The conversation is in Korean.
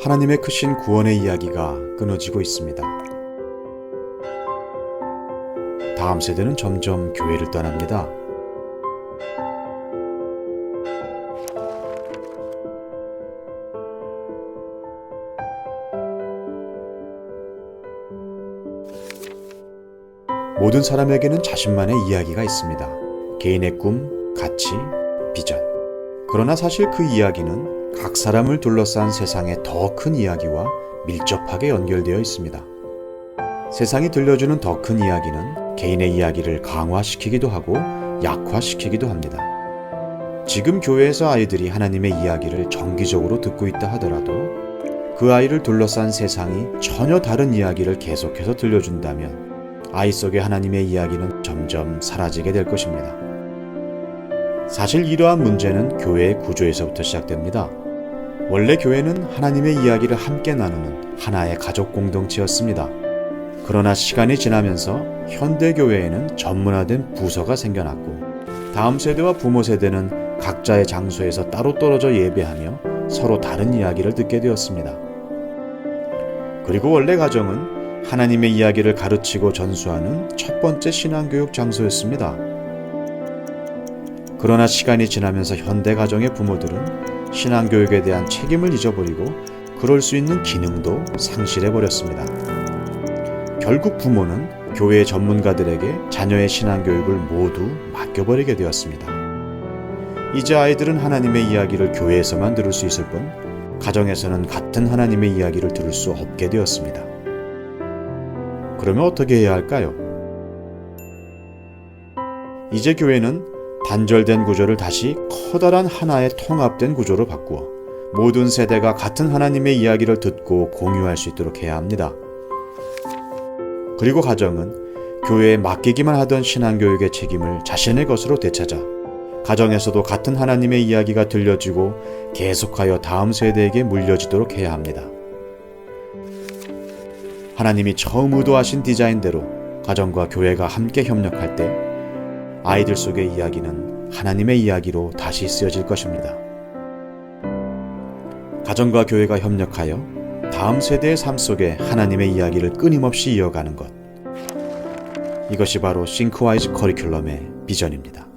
하나님의 크신 구원의 이야기가 끊어지고 있습니다. 다음 세대는 점점 교회를 떠납니다. 모든 사람에게는 자신만의 이야기가 있습니다. 개인의 꿈, 가치, 비전. 그러나 사실 그 이야기는 각 사람을 둘러싼 세상의 더 큰 이야기와 밀접하게 연결되어 있습니다. 세상이 들려주는 더 큰 이야기는 개인의 이야기를 강화시키기도 하고 약화시키기도 합니다. 지금 교회에서 아이들이 하나님의 이야기를 정기적으로 듣고 있다 하더라도 그 아이를 둘러싼 세상이 전혀 다른 이야기를 계속해서 들려준다면 아이 속의 하나님의 이야기는 점점 사라지게 될 것입니다. 사실 이러한 문제는 교회의 구조에서부터 시작됩니다. 원래 교회는 하나님의 이야기를 함께 나누는 하나의 가족 공동체였습니다. 그러나 시간이 지나면서 현대 교회에는 전문화된 부서가 생겨났고 다음 세대와 부모 세대는 각자의 장소에서 따로 떨어져 예배하며 서로 다른 이야기를 듣게 되었습니다. 그리고 원래 가정은 하나님의 이야기를 가르치고 전수하는 첫 번째 신앙교육 장소였습니다. 그러나 시간이 지나면서 현대 가정의 부모들은 신앙교육에 대한 책임을 잊어버리고 그럴 수 있는 기능도 상실해버렸습니다. 결국 부모는 교회의 전문가들에게 자녀의 신앙교육을 모두 맡겨버리게 되었습니다. 이제 아이들은 하나님의 이야기를 교회에서만 들을 수 있을 뿐 가정에서는 같은 하나님의 이야기를 들을 수 없게 되었습니다. 그러면 어떻게 해야 할까요? 이제 교회는 단절된 구조를 다시 커다란 하나의 통합된 구조로 바꾸어 모든 세대가 같은 하나님의 이야기를 듣고 공유할 수 있도록 해야 합니다. 그리고 가정은 교회에 맡기기만 하던 신앙교육의 책임을 자신의 것으로 되찾아 가정에서도 같은 하나님의 이야기가 들려지고 계속하여 다음 세대에게 물려지도록 해야 합니다. 하나님이 처음 의도하신 디자인대로 가정과 교회가 함께 협력할 때 아이들 속의 이야기는 하나님의 이야기로 다시 쓰여질 것입니다. 가정과 교회가 협력하여 다음 세대의 삶 속에 하나님의 이야기를 끊임없이 이어가는 것. 이것이 바로 싱크와이즈 커리큘럼의 비전입니다.